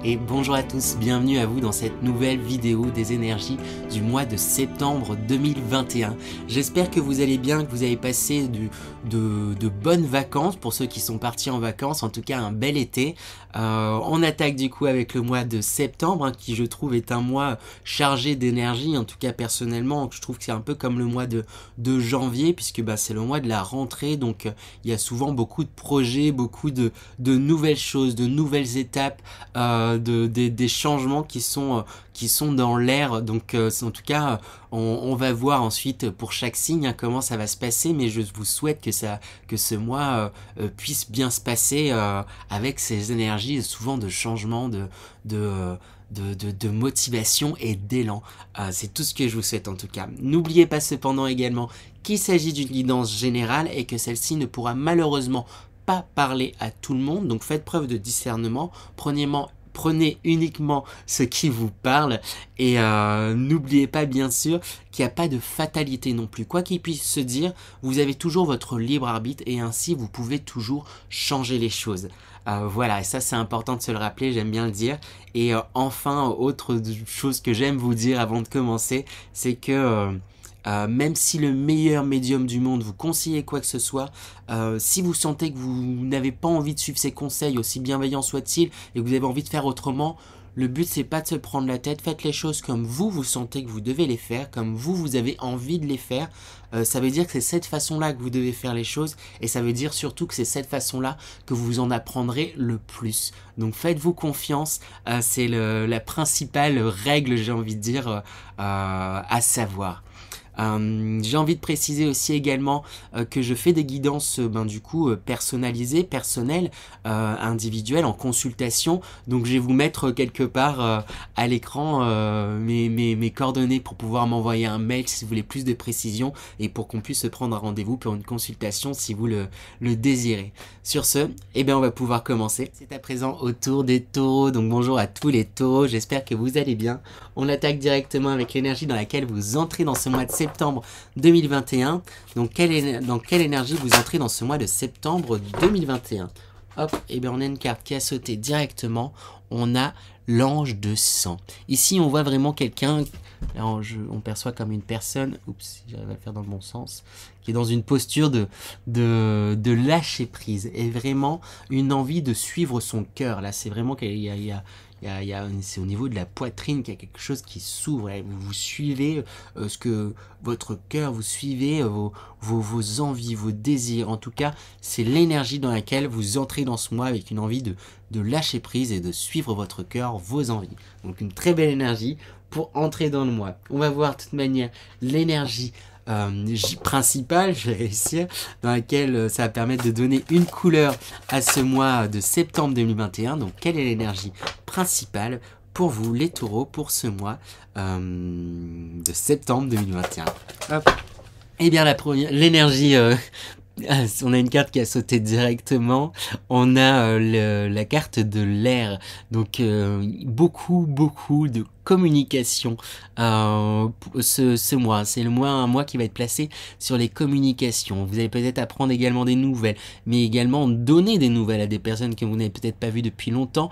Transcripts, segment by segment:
et bonjour à tous, bienvenue à vous dans cette nouvelle vidéo des énergies du mois de septembre 2021. J'espère que vous allez bien, que vous avez passé de bonnes vacances pour ceux qui sont partis en vacances, en tout cas un bel été. On attaque du coup avec le mois de septembre qui je trouve est un mois chargé d'énergie, en tout cas personnellement je trouve que c'est un peu comme le mois de janvier puisque c'est le mois de la rentrée, donc il y a souvent beaucoup de projets, beaucoup de nouvelles choses, de nouvelles étapes, des changements qui sont dans l'air. Donc en tout cas on va voir ensuite pour chaque signe comment ça va se passer, mais je vous souhaite que ce mois puisse bien se passer avec ces énergies souvent de changement, de motivation et d'élan. C'est tout ce que je vous souhaite en tout cas. N'oubliez pas cependant également qu'il s'agit d'une guidance générale et que celle-ci ne pourra malheureusement pas parler à tout le monde, donc faites preuve de discernement, prenez uniquement ce qui vous parle et n'oubliez pas bien sûr qu'il n'y a pas de fatalité non plus. Quoi qu'il puisse se dire, vous avez toujours votre libre arbitre et ainsi vous pouvez toujours changer les choses. Voilà, et ça c'est important de se le rappeler, j'aime bien le dire. Et enfin, autre chose que j'aime vous dire avant de commencer, c'est que même si le meilleur médium du monde vous conseille quoi que ce soit, si vous sentez que vous n'avez pas envie de suivre ses conseils, aussi bienveillants soient-ils, et que vous avez envie de faire autrement, le but c'est pas de se prendre la tête, faites les choses comme vous sentez que vous devez les faire, comme vous avez envie de les faire. Ça veut dire que c'est cette façon-là que vous devez faire les choses, et ça veut dire surtout que c'est cette façon-là que vous en apprendrez le plus. Donc faites-vous confiance, c'est la principale règle, j'ai envie de dire, à savoir. J'ai envie de préciser aussi également que je fais des guidances personnalisées, personnelles, individuelles, en consultation. Donc je vais vous mettre quelque part à l'écran mes coordonnées pour pouvoir m'envoyer un mail si vous voulez plus de précision et pour qu'on puisse se prendre un rendez-vous pour une consultation si vous le désirez. Sur ce, on va pouvoir commencer. C'est à présent au tour des taureaux, donc bonjour à tous les taureaux, j'espère que vous allez bien. On attaque directement avec l'énergie dans laquelle vous entrez dans ce mois de septembre 2021. Donc dans quelle énergie vous entrez dans ce mois de septembre 2021? Hop, on a une carte qui a sauté directement. On a l'ange de sang. Ici, on voit vraiment quelqu'un, on perçoit comme une personne, oups, j'arrive à le faire dans le bon sens, qui est dans une posture de lâcher prise et vraiment une envie de suivre son cœur. Là, c'est vraiment qu'il y a c'est au niveau de la poitrine qu'il y a quelque chose qui s'ouvre. Vous suivez ce que votre cœur, vous suivez vos envies, vos désirs. En tout cas, c'est l'énergie dans laquelle vous entrez dans ce mois avec une envie de lâcher prise et de suivre votre cœur, vos envies. Donc une très belle énergie pour entrer dans le mois. On va voir de toute manière l'énergie principale, je vais réussir, dans laquelle ça va permettre de donner une couleur à ce mois de septembre 2021. Donc quelle est l'énergie principale pour vous les taureaux pour ce mois de septembre 2021? Hop. La première, l'énergie on a une carte qui a sauté directement. On a la carte de l'air. Donc beaucoup de communication ce mois. C'est un mois qui va être placé sur les communications. Vous allez peut-être apprendre également des nouvelles, mais également donner des nouvelles à des personnes que vous n'avez peut-être pas vues depuis longtemps,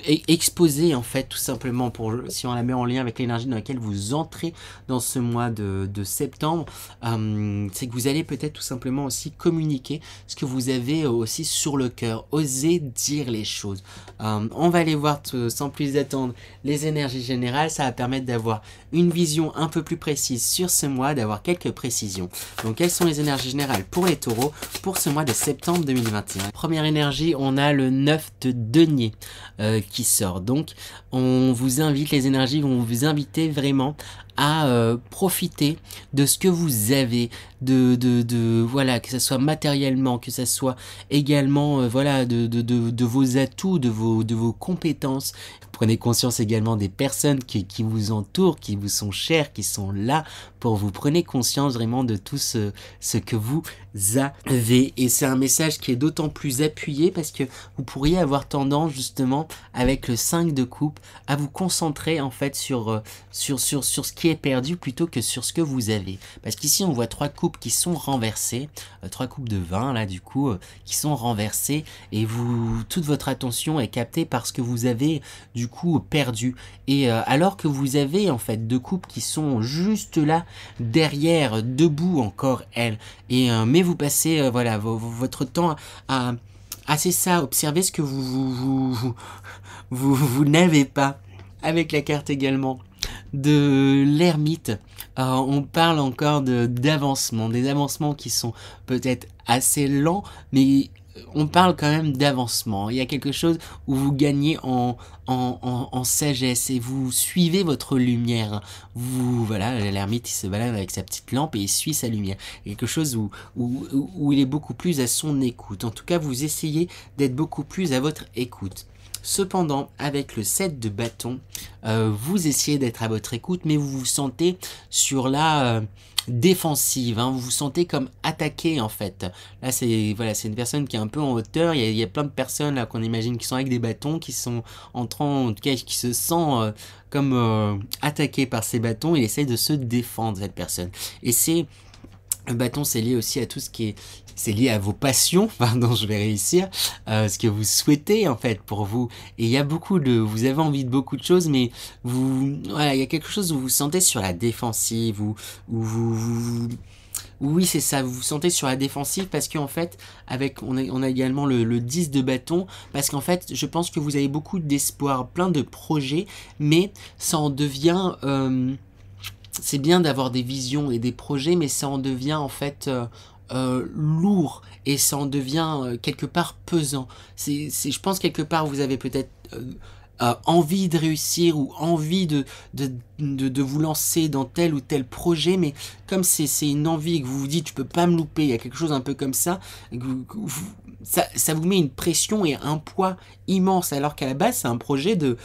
et exposer en fait tout simplement, si on la met en lien avec l'énergie dans laquelle vous entrez dans ce mois de septembre, c'est que vous allez peut-être tout simplement aussi communiquer ce que vous avez aussi sur le cœur, oser dire les choses. On va aller voir sans plus attendre les énergies générales. Ça va permettre d'avoir une vision un peu plus précise sur ce mois, d'avoir quelques précisions. Donc quelles sont les énergies générales pour les taureaux pour ce mois de septembre 2021? Première énergie, on a le 9 de denier qui sort. Donc on vous invite, les énergies vont vous inviter vraiment à profiter de ce que vous avez, voilà, que ce soit matériellement, que ce soit également voilà, de vos atouts, de vos compétences. Prenez conscience également des personnes qui vous entourent, qui vous sont chères, qui sont là pour vous. Prenez conscience vraiment de tout ce que vous avez. Et c'est un message qui est d'autant plus appuyé parce que vous pourriez avoir tendance justement avec le 5 de coupe à vous concentrer en fait sur ce qui est perdu plutôt que sur ce que vous avez. Parce qu'ici on voit 3 coupes coupes qui sont renversées, 3 coupes de vin là du coup, qui sont renversées, et toute votre attention est captée par ce que vous avez du coup perdu. Et alors que vous avez en fait 2 coupes qui sont juste là derrière, debout encore elles, et mais vous passez voilà votre temps à c'est ça, observer ce que vous n'avez pas. Avec la carte également de l'ermite, on parle encore d'avancement, des avancements qui sont peut-être assez lents, mais on parle quand même d'avancement. Il y a quelque chose où vous gagnez en sagesse et vous suivez votre lumière. Voilà, l'ermite il se balade avec sa petite lampe et il suit sa lumière. Quelque chose où il est beaucoup plus à son écoute. En tout cas, vous essayez d'être beaucoup plus à votre écoute. Cependant, avec le 7 de bâton, vous essayez d'être à votre écoute, mais vous vous sentez sur la défensive, hein, vous vous sentez comme attaqué en fait. Là, c'est une personne qui est un peu en hauteur, il y a plein de personnes là qu'on imagine qui sont avec des bâtons, qui sont en tout cas, qui se sent comme attaqué par ces bâtons, il essaye de se défendre, cette personne. Et le bâton, c'est lié aussi à tout ce qui est... C'est lié à vos passions, pardon, je vais réussir, ce que vous souhaitez en fait pour vous. Et il y a vous avez envie de beaucoup de choses, mais voilà, il y a quelque chose où vous vous sentez sur la défensive, oui, c'est ça, vous vous sentez sur la défensive parce qu'en fait, on a également le 10 de bâton, parce qu'en fait, je pense que vous avez beaucoup d'espoir, plein de projets, mais ça en devient... c'est bien d'avoir des visions et des projets, mais ça en devient en fait lourd, et ça en devient quelque part pesant. Je pense quelque part vous avez peut-être envie de réussir ou envie de vous lancer dans tel ou tel projet, mais comme c'est une envie que vous vous dites je peux pas me louper, il y a quelque chose un peu comme ça, ça vous met une pression et un poids immense, alors qu'à la base c'est un projet de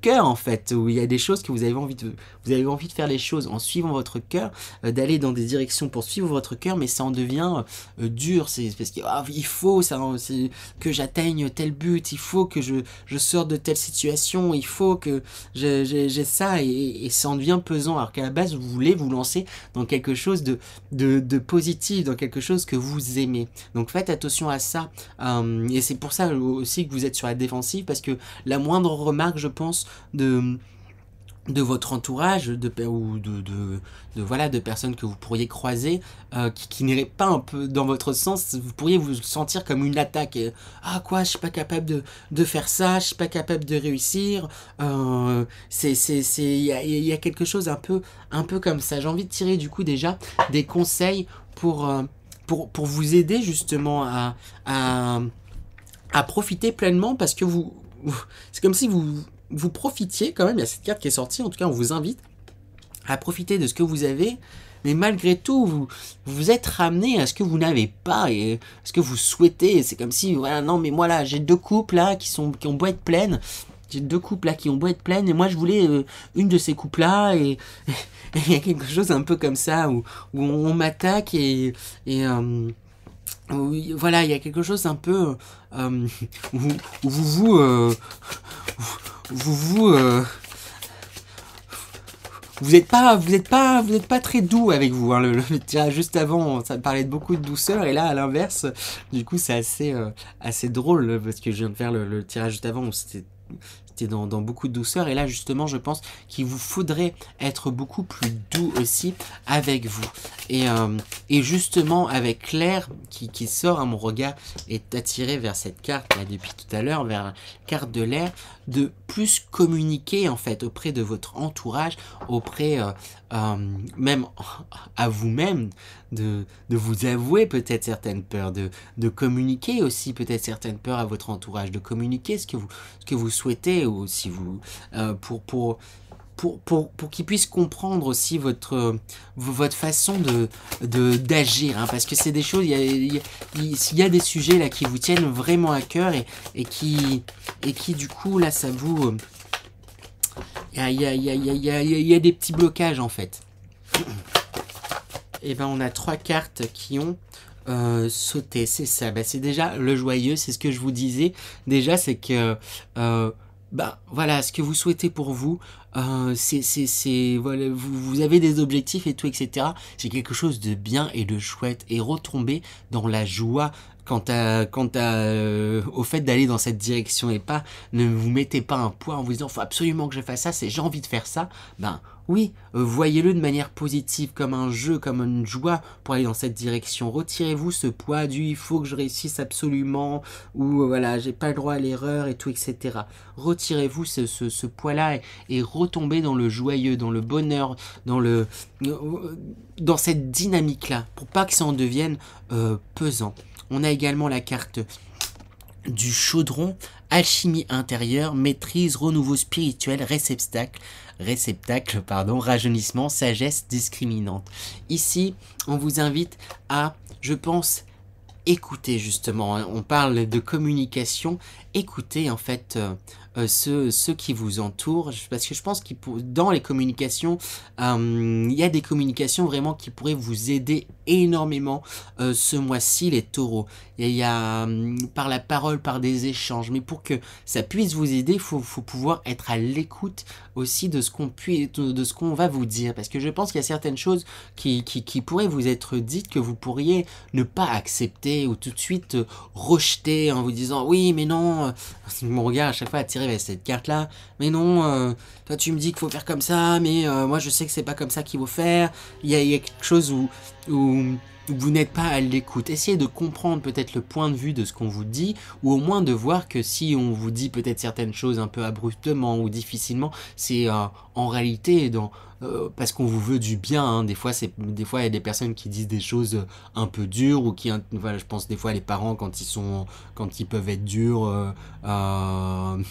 cœur en fait, où il y a des choses que vous avez envie de faire les choses en suivant votre cœur, d'aller dans des directions pour suivre votre cœur, mais ça en devient dur, c'est parce qu'il faut que j'atteigne tel but, il faut que je sorte de telle situation, il faut que j'ai ça, et ça en devient pesant, alors qu'à la base vous voulez vous lancer dans quelque chose de positif, dans quelque chose que vous aimez. Donc faites attention à ça, et c'est pour ça aussi que vous êtes sur la défensive, parce que la moindre remarque, je pense, de votre entourage, de personnes que vous pourriez croiser, qui n'iraient pas un peu dans votre sens, vous pourriez vous sentir comme une attaque. Ah quoi, je suis pas capable de faire ça, je suis pas capable de réussir. Il y a quelque chose un peu comme ça. J'ai envie de tirer du coup déjà des conseils pour vous aider justement à profiter pleinement, parce que c'est comme si vous profitiez quand même, il y a cette carte qui est sortie, en tout cas on vous invite à profiter de ce que vous avez, mais malgré tout vous êtes ramené à ce que vous n'avez pas et ce que vous souhaitez. C'est comme si, voilà, non mais moi là j'ai 2 coupes là qui ont beau être pleines, j'ai 2 coupes là qui ont beau être pleines, et moi je voulais une de ces coupes là, et il y a quelque chose un peu comme ça où on m'attaque, et oui, voilà, il y a quelque chose un peu où vous êtes pas très doux avec vous, hein. Le tirage juste avant, ça parlait de beaucoup de douceur, et là à l'inverse, du coup c'est assez drôle, parce que je viens de faire le tirage juste avant où c'était dans beaucoup de douceur, et là justement je pense qu'il vous faudrait être beaucoup plus doux aussi avec vous, et justement avec l'air qui sort à mon regard, est attiré vers cette carte là depuis tout à l'heure, vers la carte de l'air, de plus communiquer en fait auprès de votre entourage, auprès même à vous-même, de vous avouer peut-être certaines peurs, de communiquer aussi peut-être certaines peurs à votre entourage, de communiquer ce que vous souhaitez, ou si vous pour qu'ils puissent comprendre aussi votre façon d'agir, hein, parce que c'est des choses, il y a des sujets là qui vous tiennent vraiment à cœur, et qui du coup là ça vous il y a des petits blocages en fait. Et ben on a 3 cartes qui ont sauté, c'est ça, c'est déjà le joyeux, c'est ce que je vous disais déjà, c'est que ben voilà, ce que vous souhaitez pour vous, voilà, vous avez des objectifs et tout, etc. C'est quelque chose de bien et de chouette, et retomber dans la joie au fait d'aller dans cette direction, et pas, ne vous mettez pas un poids en vous disant faut absolument que je fasse ça, c'est j'ai envie de faire ça. Ben oui, voyez-le de manière positive, comme un jeu, comme une joie pour aller dans cette direction. Retirez-vous ce poids du il faut que je réussisse absolument, ou voilà, j'ai pas le droit à l'erreur et tout, etc. Retirez-vous ce poids-là, et retombez dans le joyeux, dans le bonheur, dans cette dynamique-là, pour pas que ça en devienne pesant. On a également la carte du chaudron, alchimie intérieure, maîtrise, renouveau spirituel, rajeunissement, sagesse discriminante. Ici, on vous invite à, je pense, écouter justement. On parle de communication, écoutez en fait ceux qui vous entourent, parce que je pense que dans les communications, il y a des communications vraiment qui pourraient vous aider énormément ce mois-ci, les taureaux. Il y a par la parole, par des échanges, mais pour que ça puisse vous aider, il faut pouvoir être à l'écoute aussi de ce qu'on va vous dire, parce que je pense qu'il y a certaines choses qui pourraient vous être dites que vous pourriez ne pas accepter, ou tout de suite rejeter en vous disant oui mais non, mon regard à chaque fois attiré vers cette carte là, mais non, toi tu me dis qu'il faut faire comme ça, mais moi je sais que c'est pas comme ça qu'il faut faire. Il y a quelque chose où vous n'êtes pas à l'écoute. Essayez de comprendre peut-être le point de vue de ce qu'on vous dit, ou au moins de voir que si on vous dit peut-être certaines choses un peu abruptement ou difficilement, c'est en réalité parce qu'on vous veut du bien, hein. Des fois il y a des personnes qui disent des choses un peu dures, ou voilà, je pense des fois les parents quand ils peuvent être durs en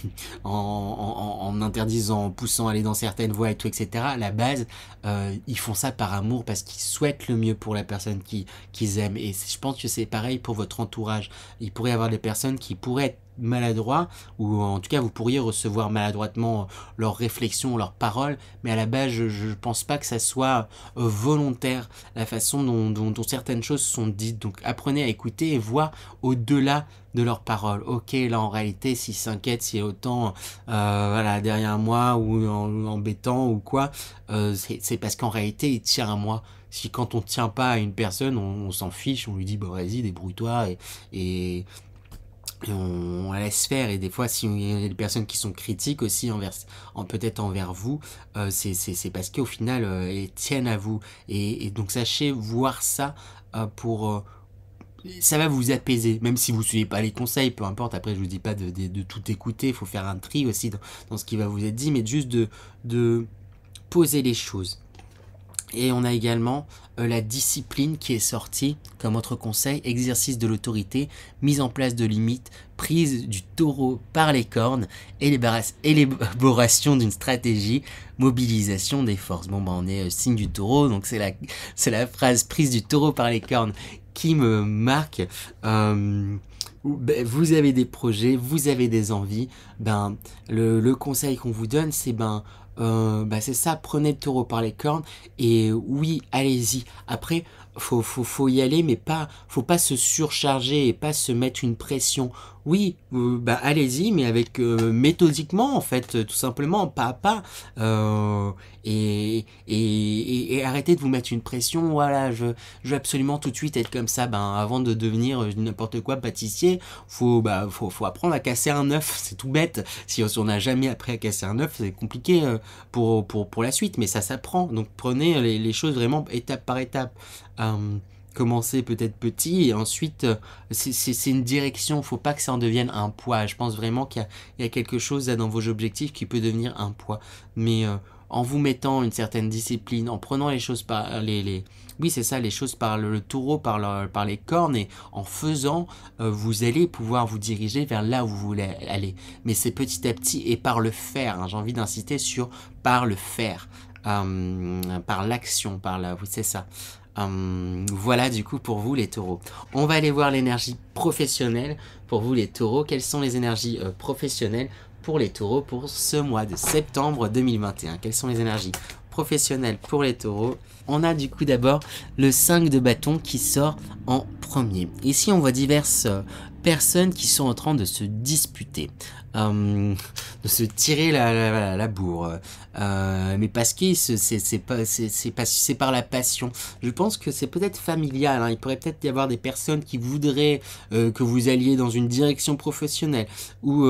interdisant, en poussant à aller dans certaines voies et tout, etc. À la base, ils font ça par amour, parce qu'ils souhaitent le mieux pour la personne qu'ils aiment. Et je pense que c'est pareil pour votre entourage. Il pourrait y avoir des personnes qui pourraient être maladroits, ou en tout cas vous pourriez recevoir maladroitement leurs réflexions, leurs paroles, mais à la base je pense pas que ça soit volontaire, la façon dont certaines choses sont dites. Donc apprenez à écouter et voir au-delà de leurs paroles. Ok, là en réalité s'ils s'inquiètent, s'il y a autant voilà, derrière moi, ou embêtant ou quoi, c'est parce qu'en réalité il tient à moi. Si quand on tient pas à une personne, on s'en fiche, on lui dit bah vas-y débrouille-toi, et on la laisse faire. Et des fois, si il y a des personnes qui sont critiques aussi peut-être envers vous, c'est parce qu'au final elles tiennent à vous, et donc sachez voir ça ça va vous apaiser, même si vous suivez pas les conseils, peu importe. Après je vous dis pas de tout écouter, il faut faire un tri aussi dans ce qui va vous être dit, mais juste de poser les choses. Et on a également la discipline qui est sortie comme autre conseil, exercice de l'autorité, mise en place de limites, prise du taureau par les cornes, élaboration d'une stratégie, mobilisation des forces. Bon bah on est signe du taureau, donc c'est la phrase prise du taureau par les cornes qui me marque. Vous avez des projets, vous avez des envies, le conseil qu'on vous donne, c'est c'est ça, prenez le taureau par les cornes, et oui, allez-y. Après, faut y aller, mais faut pas se surcharger et pas se mettre une pression. Oui, allez-y, mais avec méthodiquement, en fait, tout simplement, pas à pas, et arrêtez de vous mettre une pression. Voilà, je veux absolument tout de suite être comme ça. Avant de devenir n'importe quoi pâtissier, faut apprendre à casser un œuf. C'est tout bête. Si on n'a jamais appris à casser un œuf, c'est compliqué pour la suite, mais ça s'apprend. Donc prenez les choses vraiment étape par étape. Commencer peut-être petit, et ensuite c'est une direction. Faut pas que ça en devienne un poids. Je pense vraiment qu'il y a quelque chose là dans vos objectifs qui peut devenir un poids, mais en vous mettant une certaine discipline, en prenant les choses par les choses par le taureau, par les cornes, et en faisant, vous allez pouvoir vous diriger vers là où vous voulez aller. Mais c'est petit à petit et par le faire, hein. J'ai envie d'insister sur par le faire, par l'action, oui, c'est ça. Voilà du coup pour vous les taureaux. On va aller voir l'énergie professionnelle pour vous les taureaux. Quelles sont les énergies professionnelles pour les taureaux pour ce mois de septembre 2021? Quelles sont les énergies professionnelles pour les taureaux? On a du coup d'abord le 5 de bâton qui sort en premier. Ici on voit diverses personnes qui sont en train de se disputer, de se tirer la bourre, mais parce que c'est par la passion. Je pense que c'est peut-être familial, hein. Il pourrait peut-être y avoir des personnes qui voudraient que vous alliez dans une direction professionnelle, ou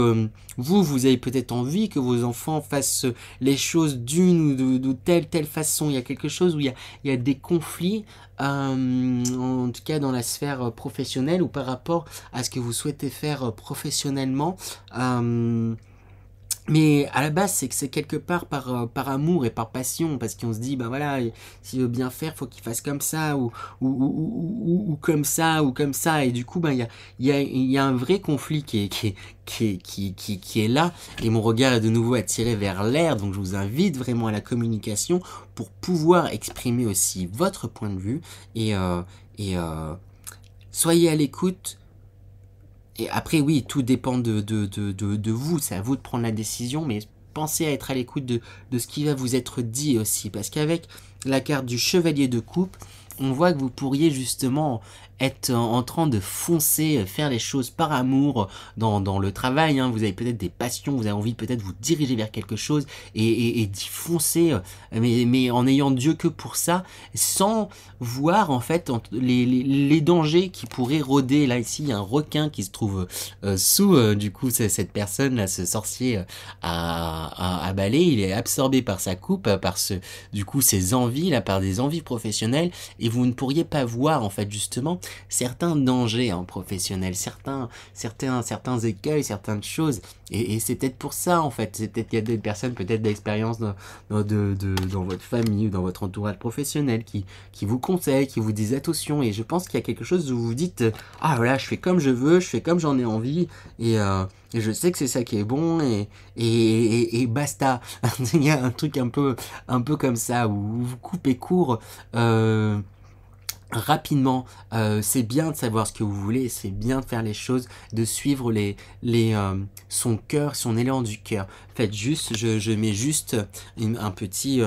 vous avez peut-être envie que vos enfants fassent les choses d'une ou de telle façon. Il y a quelque chose où il y a des conflits, en tout cas dans la sphère professionnelle, ou par rapport à ce que vous souhaitez faire professionnellement. Mais à la base, c'est que c'est quelque part par amour et par passion, parce qu'on se dit, ben voilà, s'il veut bien faire, faut qu'il fasse comme ça, ou comme ça, ou comme ça, et du coup, ben il y a un vrai conflit qui est là, et mon regard est de nouveau attiré vers l'air, donc je vous invite vraiment à la communication pour pouvoir exprimer aussi votre point de vue, et soyez à l'écoute. Et après, oui, tout dépend de vous, c'est à vous de prendre la décision, mais pensez à être à l'écoute de ce qui va vous être dit aussi, parce qu'avec la carte du chevalier de coupe, on voit que vous pourriez justement être en train de foncer, faire les choses par amour dans le travail, hein. Vous avez peut-être des passions, vous avez envie peut-être vous diriger vers quelque chose et d'y foncer, mais en ayant Dieu que pour ça, sans voir en fait les dangers qui pourraient rôder. Là ici, il y a un requin qui se trouve sous du coup cette personne là, ce sorcier à balai, il est absorbé par sa coupe, par du coup ses envies là, par des envies professionnelles, et vous ne pourriez pas voir en fait justement certains dangers en professionnel, certains écueils, certaines choses, et c'est peut-être pour ça en fait, c'est peut-être qu'il y a des personnes peut-être d'expérience dans votre famille ou dans votre entourage professionnel qui vous conseillent, qui vous disent attention, et je pense qu'il y a quelque chose où vous vous dites ah voilà, je fais comme je veux, je fais comme j'en ai envie, et je sais que c'est ça qui est bon, et basta. Il y a un truc un peu comme ça où vous coupez court rapidement. C'est bien de savoir ce que vous voulez, c'est bien de faire les choses, de suivre son cœur, son élan du cœur. Faites juste, je mets juste un petit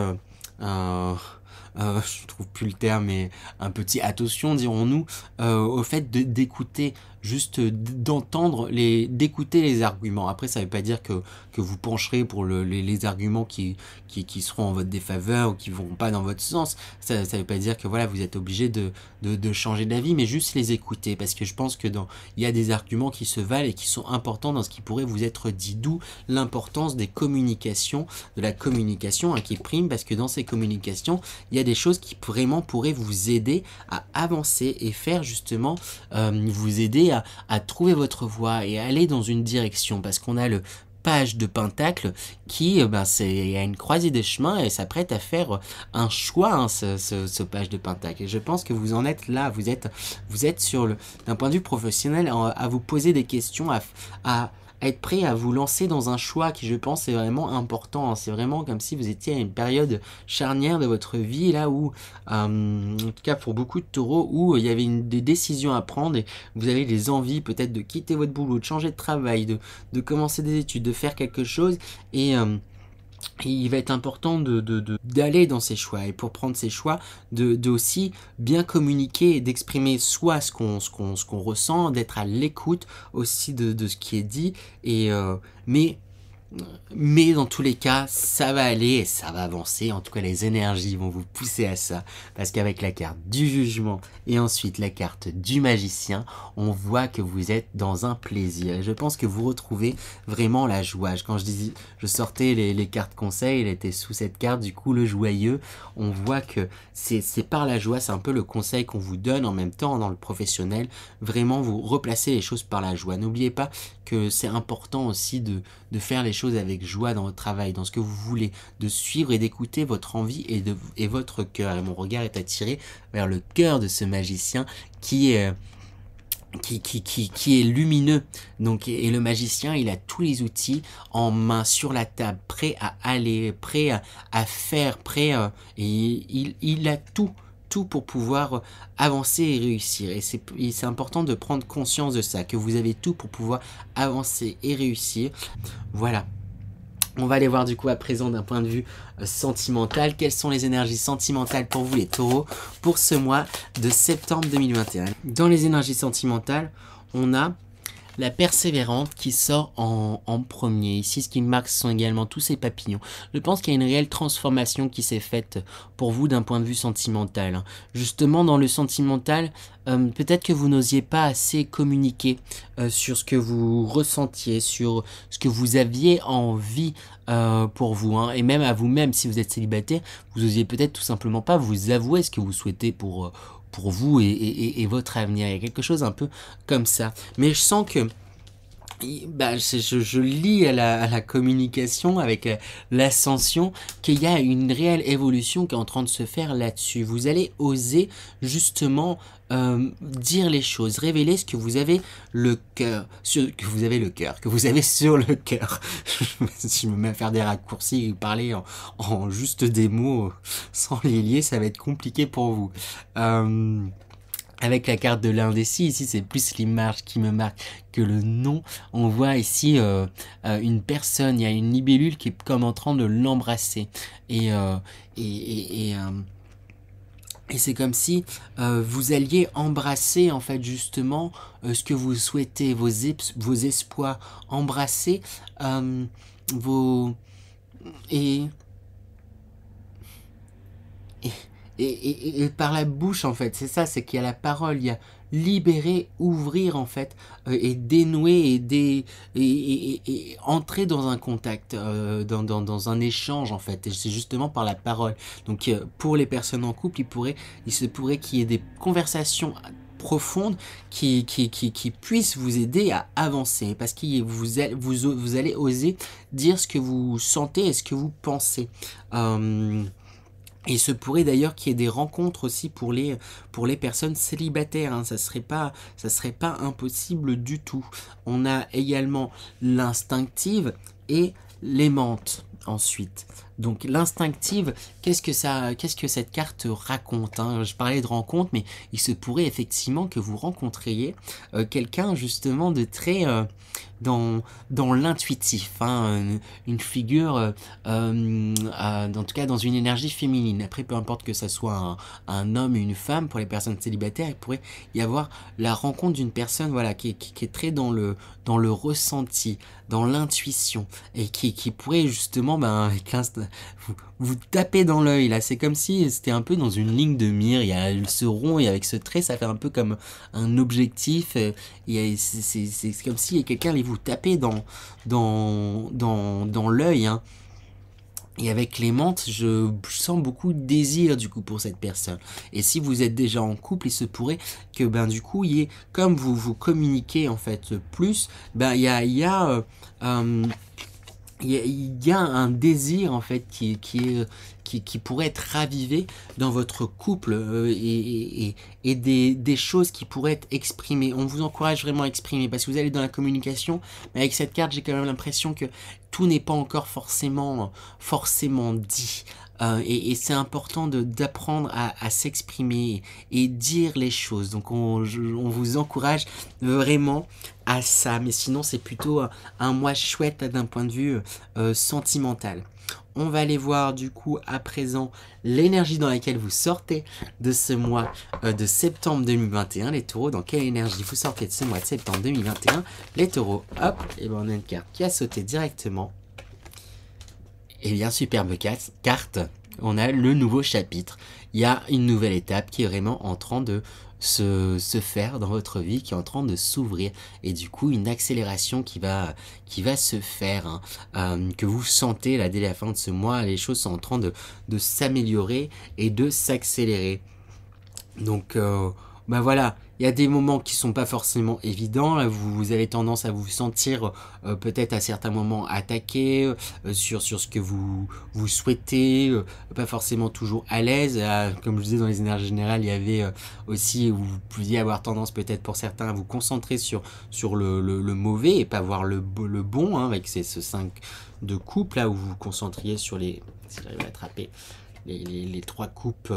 je trouve plus le terme, mais un petit attention, dirons-nous, au fait d'écouter, juste d'écouter les arguments. Après, ça veut pas dire que vous pencherez pour les arguments qui seront en votre défaveur ou qui vont pas dans votre sens. Ça veut pas dire que voilà, vous êtes obligé de changer d'avis, mais juste les écouter, parce que je pense que il y a des arguments qui se valent et qui sont importants dans ce qui pourrait vous être dit, d'où l'importance des communications, de la communication, hein, qui prime, parce que dans ces communications, il y a des choses qui vraiment pourraient vous aider à avancer et faire justement vous aider à trouver votre voie et à aller dans une direction, parce qu'on a le page de pentacle qui c'est à une croisée des chemins et s'apprête à faire un choix, hein, ce page de pentacle, et je pense que vous en êtes là, vous êtes sur d'un point de vue professionnel à vous poser des questions, à être prêt à vous lancer dans un choix qui, je pense, est vraiment important, hein. C'est vraiment comme si vous étiez à une période charnière de votre vie, là où, en tout cas pour beaucoup de taureaux, où il y avait des décisions à prendre et vous avez des envies peut-être de quitter votre boulot, de changer de travail, de commencer des études, de faire quelque chose, et il va être important d'aller dans ces choix, et pour prendre ces choix, de aussi bien communiquer et d'exprimer soit ce qu'on ressent, d'être à l'écoute aussi de ce qui est dit, et mais dans tous les cas, ça va aller et ça va avancer. En tout cas, les énergies vont vous pousser à ça, parce qu'avec la carte du jugement et ensuite la carte du magicien, on voit que vous êtes dans un plaisir. Et je pense que vous retrouvez vraiment la joie. Quand je sortais les cartes conseils, elle était sous cette carte, du coup le joyeux. On voit que c'est par la joie, c'est un peu le conseil qu'on vous donne en même temps dans le professionnel. Vraiment, vous replacez les choses par la joie. N'oubliez pas que c'est important aussi de faire les choses avec joie dans votre travail, dans ce que vous voulez, de suivre et d'écouter votre envie et votre cœur. Et mon regard est attiré vers le cœur de ce magicien qui est lumineux. Donc, et le magicien, il a tous les outils en main sur la table, prêt à aller, prêt à faire, et il a tout pour pouvoir avancer et réussir. Et c'est important de prendre conscience de ça, que vous avez tout pour pouvoir avancer et réussir. Voilà. On va aller voir du coup à présent d'un point de vue sentimental. Quelles sont les énergies sentimentales pour vous les taureaux pour ce mois de septembre 2021? Dans les énergies sentimentales, on a la persévérante qui sort en premier. Ici, ce qui me marque, ce sont également tous ces papillons. Je pense qu'il y a une réelle transformation qui s'est faite pour vous d'un point de vue sentimental. Justement, dans le sentimental, peut-être que vous n'osiez pas assez communiquer sur ce que vous ressentiez, sur ce que vous aviez envie pour vous, hein. Et même à vous-même, si vous êtes célibataire, vous osiez peut-être tout simplement pas vous avouer ce que vous souhaitez pour vous et votre avenir. Il y a quelque chose un peu comme ça. Mais je sens que bah, je lis à la communication avec l'ascension qu'il y a une réelle évolution qui est en train de se faire là-dessus. Vous allez oser justement dire les choses, révéler ce que vous avez le cœur, que vous avez sur le cœur. Si je me mets à faire des raccourcis et parler en juste des mots sans les lier, ça va être compliqué pour vous. Avec la carte de l'indécis, ici c'est plus l'image qui me marque que le nom. On voit ici une personne, il y a une libellule qui est comme en train de l'embrasser. Et c'est comme si vous alliez embrasser en fait justement ce que vous souhaitez, vos espoirs, embrasser vos... Et par la bouche en fait, c'est ça, c'est qu'il y a la parole, il y a libérer, ouvrir en fait, et dénouer et entrer dans un contact, dans un échange en fait, et c'est justement par la parole. Donc pour les personnes en couple, il se pourrait qu'il y ait des conversations profondes qui puissent vous aider à avancer, parce que vous allez oser dire ce que vous sentez et ce que vous pensez. Il se pourrait d'ailleurs qu'il y ait des rencontres aussi pour les personnes célibataires, hein. Ça serait pas impossible du tout. On a également l'instinctive et l'aimante ensuite. Donc l'instinctive, qu'est-ce que cette carte raconte, hein? Je parlais de rencontre, mais il se pourrait effectivement que vous rencontriez quelqu'un justement de très dans l'intuitif, hein, une figure en tout cas dans une énergie féminine. Après, peu importe que ça soit un homme et une femme, pour les personnes célibataires, il pourrait y avoir la rencontre d'une personne, voilà, qui est très dans le ressenti, dans l'intuition, et qui pourrait justement, avec vous tapez dans l'œil là. C'est comme si c'était un peu dans une ligne de mire. Il y a ce rond et avec ce trait, ça fait un peu comme un objectif. C'est comme si quelqu'un allait vous taper dans l'œil, hein. Et avec l'aimante, je sens beaucoup de désir du coup pour cette personne. Et si vous êtes déjà en couple, il se pourrait que du coup, il y ait, comme vous communiquez en fait plus, il y a un désir en fait qui pourrait être ravivé dans votre couple, et des choses qui pourraient être exprimées. On vous encourage vraiment à exprimer, parce que vous allez dans la communication, mais avec cette carte, j'ai quand même l'impression que tout n'est pas encore forcément dit. Et c'est important d'apprendre à s'exprimer et dire les choses. Donc on vous encourage vraiment à ça. Mais sinon, c'est plutôt un mois chouette d'un point de vue sentimental. On va aller voir du coup à présent l'énergie dans laquelle vous sortez de ce mois de septembre 2021. Les taureaux, dans quelle énergie vous sortez de ce mois de septembre 2021? Les taureaux, hop, et on a une carte qui a sauté directement. Et bien, superbe carte, on a le nouveau chapitre. Il y a une nouvelle étape qui est vraiment en train de se faire dans votre vie, qui est en train de s'ouvrir, et du coup une accélération qui va se faire, hein, que vous sentez là dès la fin de ce mois. Les choses sont en train de s'améliorer et de s'accélérer. Donc voilà, il y a des moments qui sont pas forcément évidents. Là, vous avez tendance à vous sentir peut-être à certains moments attaqué sur ce que vous souhaitez, pas forcément toujours à l'aise. Comme je disais, dans les énergies générales, il y avait aussi, vous pouviez avoir tendance peut-être pour certains à vous concentrer sur le mauvais et pas voir le bon, hein, avec ce 5 de coupe là, où vous vous concentriez sur les... Si j'arrive à attraper les trois coupes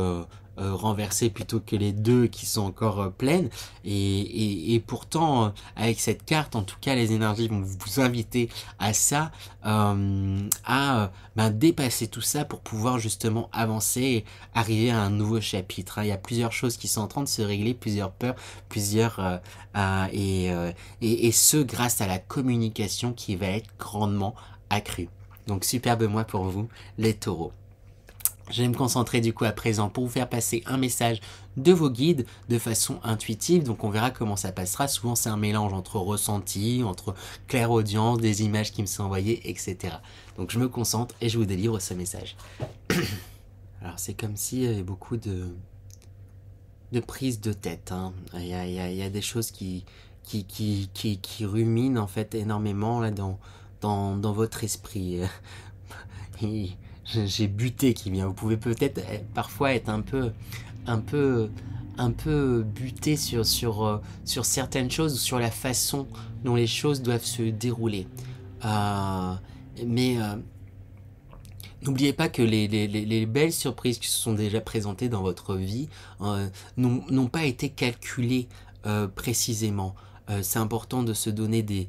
renversées plutôt que les deux qui sont encore pleines. Et pourtant, avec cette carte, en tout cas, les énergies vont vous inviter à ça, dépasser tout ça pour pouvoir justement avancer et arriver à un nouveau chapitre. Il y a plusieurs choses qui sont en train de se régler, plusieurs peurs, et ce grâce à la communication qui va être grandement accrue. Donc superbe mois pour vous, les taureaux. Je vais me concentrer du coup à présent pour vous faire passer un message de vos guides de façon intuitive. Donc on verra comment ça passera. Souvent c'est un mélange entre ressenti, entre clairaudience, des images qui me sont envoyées, etc. Donc je me concentre et je vous délivre ce message. Alors c'est comme s'il y avait beaucoup de prise de tête. Hein. Il y a des choses qui ruminent en fait énormément là dans votre esprit. J'ai buté qui vient. Vous pouvez peut-être parfois être un peu buté sur certaines choses ou sur la façon dont les choses doivent se dérouler. N'oubliez pas que les belles surprises qui se sont déjà présentées dans votre vie n'ont pas été calculées précisément. C'est important de se donner des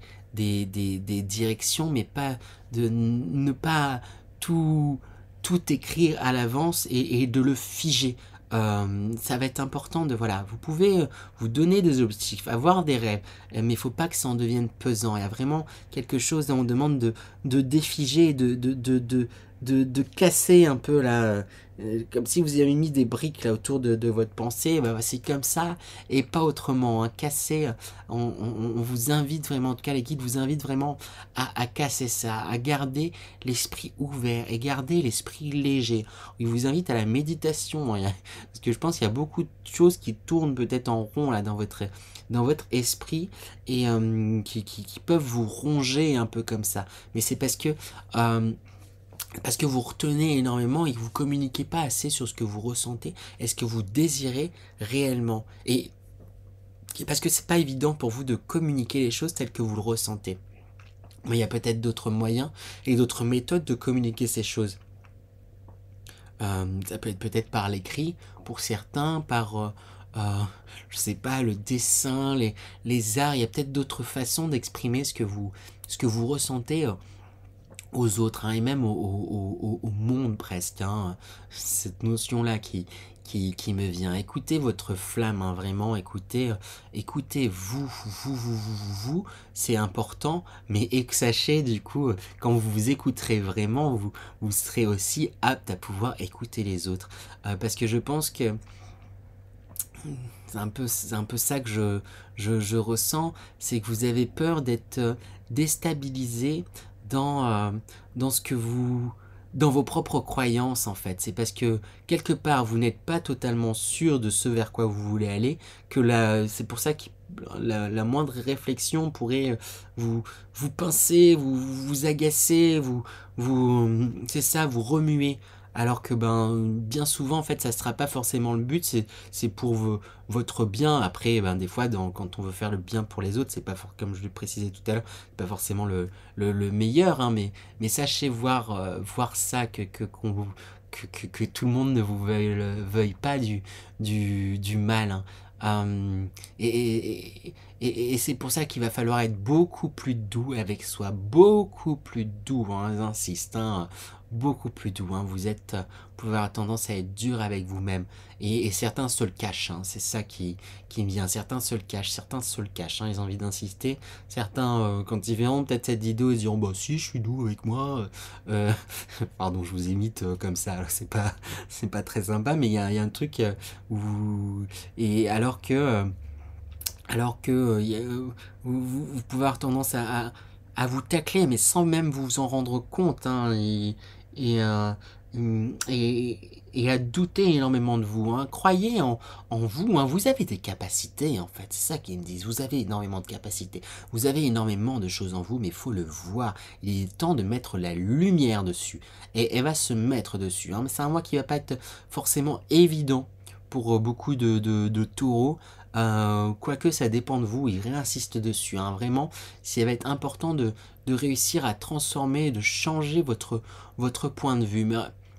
directions, mais pas de ne pas tout écrire à l'avance et de le figer. Ça va être important de vous pouvez vous donner des objectifs, avoir des rêves, mais il ne faut pas que ça en devienne pesant. Il y a vraiment quelque chose où on demande de défiger, de casser un peu là, comme si vous avez mis des briques là autour de votre pensée. C'est comme ça et pas autrement, hein. Casser, on vous invite vraiment, en tout cas les guides vous invitent vraiment à casser ça, à garder l'esprit ouvert et garder l'esprit léger. Ils vous invitent à la méditation, hein, parce que je pense qu'il y a beaucoup de choses qui tournent peut-être en rond là dans votre esprit et qui peuvent vous ronger un peu comme ça. Mais c'est parce que vous retenez énormément et que vous communiquez pas assez sur ce que vous ressentez et ce que vous désirez réellement. Et parce que c'est pas évident pour vous de communiquer les choses telles que vous le ressentez. Mais il y a peut-être d'autres moyens et d'autres méthodes de communiquer ces choses. Ça peut être peut-être par l'écrit pour certains, par je sais pas, le dessin, les arts. Il y a peut-être d'autres façons d'exprimer ce que vous ressentez aux autres, hein, et même au monde presque, hein. Cette notion-là qui me vient. Écoutez votre flamme, hein, vraiment, écoutez vous, c'est important, mais sachez du coup, quand vous vous écouterez vraiment, vous serez aussi apte à pouvoir écouter les autres. Parce que je pense que c'est un peu ça que je ressens, c'est que vous avez peur d'être déstabilisé dans vos propres croyances en fait. C'est parce que quelque part vous n'êtes pas totalement sûr de ce vers quoi vous voulez aller que c'est pour ça que la moindre réflexion pourrait vous pincer, vous agacer, c'est ça, vous remuer. Alors que bien souvent en fait ça sera pas forcément le but, c'est pour votre bien. Après des fois quand on veut faire le bien pour les autres, c'est pas comme je l'ai précisé tout à l'heure, pas forcément le meilleur, hein, mais sachez voir ça que tout le monde ne vous veuille pas du mal, hein. Et c'est pour ça qu'il va falloir être beaucoup plus doux avec soi, beaucoup plus doux, hein, j'insiste, hein, beaucoup plus doux, hein. Vous pouvez avoir tendance à être dur avec vous-même et certains se le cachent, hein. C'est ça qui me vient. Certains se le cachent, hein. Ils ont envie d'insister. Certains quand ils verront peut-être cette vidéo ils diront bah si je suis doux avec moi, pardon je vous imite comme ça, alors c'est pas très sympa, mais il y a un truc où et alors que vous pouvez avoir tendance à vous tacler, mais sans même vous en rendre compte, hein, et, euh, et à douter énormément de vous, hein. Croyez en vous, hein. Vous avez des capacités, en fait, c'est ça qu'ils me disent. Vous avez énormément de capacités, vous avez énormément de choses en vous, mais il faut le voir. Il est temps de mettre la lumière dessus, et elle va se mettre dessus, hein. Mais c'est un mois qui va pas être forcément évident pour beaucoup de taureaux. Quoique ça dépend de vous, il réinsiste dessus, hein. Vraiment, ça va être important de réussir à transformer, de changer votre point de vue.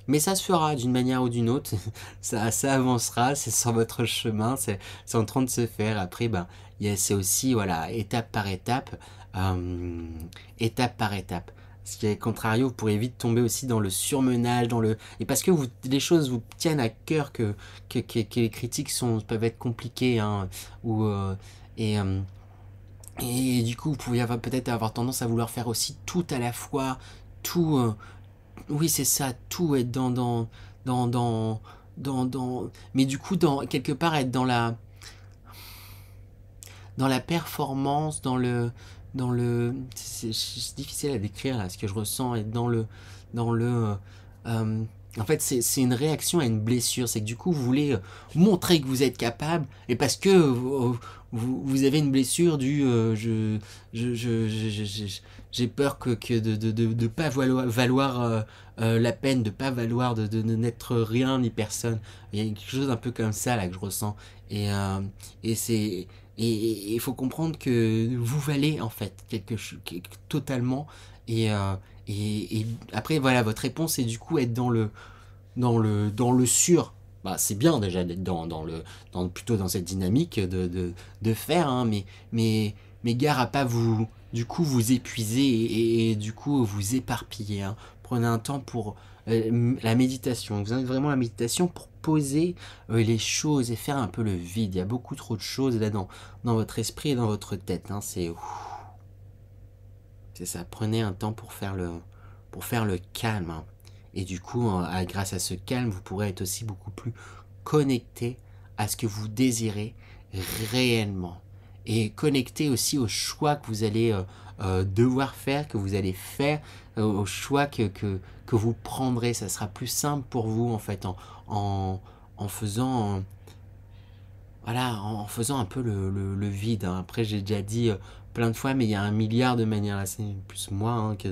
Mais ça se fera d'une manière ou d'une autre, ça avancera, c'est sur votre chemin, c'est en train de se faire. Après, ben, c'est aussi, voilà, étape par étape, étape par étape. Parce qu'à contrario, vous pourrez vite tomber aussi dans le surmenage, et parce que les choses vous tiennent à cœur, que les critiques peuvent être compliquées, hein, et, euh, et du coup, vous pouvez peut-être avoir tendance à vouloir faire aussi tout à la fois, tout, oui, c'est ça, tout être dans, dans, mais du coup, quelque part, être dans la performance, c'est difficile à décrire là, ce que je ressens, être dans le, euh, en fait, c'est une réaction à une blessure. C'est que du coup, vous voulez montrer que vous êtes capable, et parce que vous avez une blessure j'ai peur de pas valoir la peine, de pas valoir, de n'être rien ni personne. Il y a quelque chose un peu comme ça là que je ressens. Et c'est et il faut comprendre que vous valez en fait totalement. Et, euh, et après voilà, votre réponse est du coup être dans le sur. Bah, c'est bien déjà d'être plutôt dans cette dynamique de faire, hein, mais gare à pas du coup vous épuiser et du coup vous éparpiller, hein. Prenez un temps pour la méditation. Vous avez vraiment la méditation pour poser les choses et faire un peu le vide. Il y a beaucoup trop de choses là dans votre esprit et dans votre tête, hein. C'est ça. Prenez un temps pour faire le calme, hein. Et du coup, grâce à ce calme, vous pourrez être aussi beaucoup plus connecté à ce que vous désirez réellement. Et connecté aussi aux choix que vous allez devoir faire, que vous allez faire, aux choix que vous prendrez. Ça sera plus simple pour vous, en fait, en faisant... voilà, en faisant un peu le vide, hein. Après, j'ai déjà dit plein de fois, mais il y a un milliard de manières. Là, c'est plus moi, hein, qui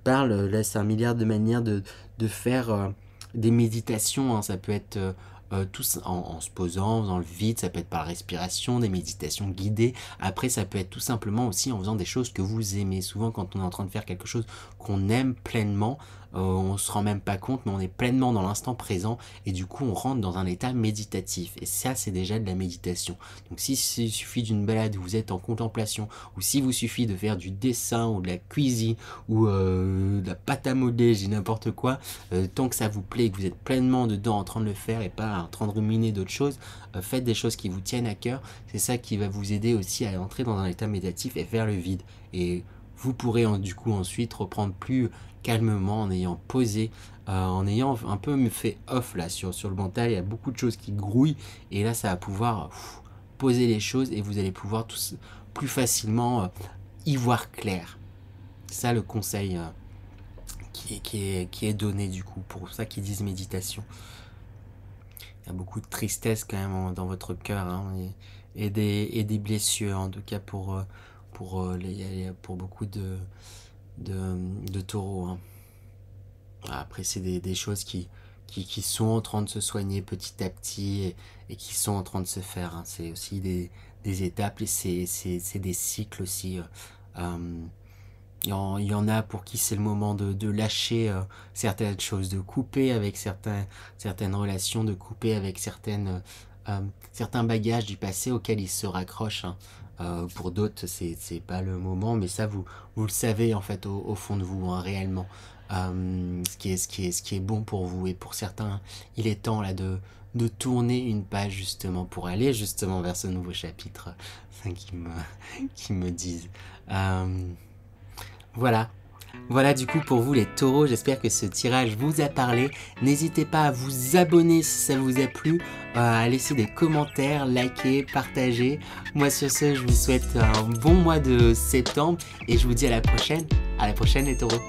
parle. Là, c'est un milliard de manières de faire des méditations, hein. Ça peut être tout en se posant, dans le vide. Ça peut être par la respiration, des méditations guidées. Après, ça peut être tout simplement aussi en faisant des choses que vous aimez. Souvent, quand on est en train de faire quelque chose qu'on aime pleinement, on se rend même pas compte, mais on est pleinement dans l'instant présent, et du coup on rentre dans un état méditatif, et ça c'est déjà de la méditation. Donc si il suffit d'une balade où vous êtes en contemplation, ou si vous suffit de faire du dessin ou de la cuisine ou de la pâte à modeler, j'ai n'importe quoi, tant que ça vous plaît et que vous êtes pleinement dedans en train de le faire et pas en train de ruminer d'autres choses, faites des choses qui vous tiennent à cœur. C'est ça qui va vous aider aussi à entrer dans un état méditatif et faire le vide, et vous pourrez du coup ensuite reprendre plus calmement, en ayant posé, en ayant un peu fait off là sur le mental. Il y a beaucoup de choses qui grouillent, et là ça va pouvoir poser les choses, et vous allez pouvoir plus facilement y voir clair. C'est ça le conseil qui est donné du coup, pour ça qu'ils disent méditation. Il y a beaucoup de tristesse quand même dans votre cœur, hein, et des blessures, en tout cas pour beaucoup de taureaux, hein. Après, c'est des choses qui sont en train de se soigner petit à petit, et qui sont en train de se faire, hein. C'est aussi des étapes, et c'est des cycles aussi. Il y en a pour qui c'est le moment de lâcher certaines choses, de couper avec certaines relations, de couper avec certains bagages du passé auxquels ils se raccrochent, hein. Pour d'autres, c'est pas le moment, mais ça, vous le savez en fait au fond de vous, hein, réellement. Ce qui est bon pour vous, et pour certains, il est temps là de tourner une page justement pour aller justement vers ce nouveau chapitre qui me disent. Voilà du coup pour vous les taureaux, j'espère que ce tirage vous a parlé. N'hésitez pas à vous abonner si ça vous a plu, à laisser des commentaires, liker, partager. Moi sur ce, je vous souhaite un bon mois de septembre, et je vous dis à la prochaine les taureaux.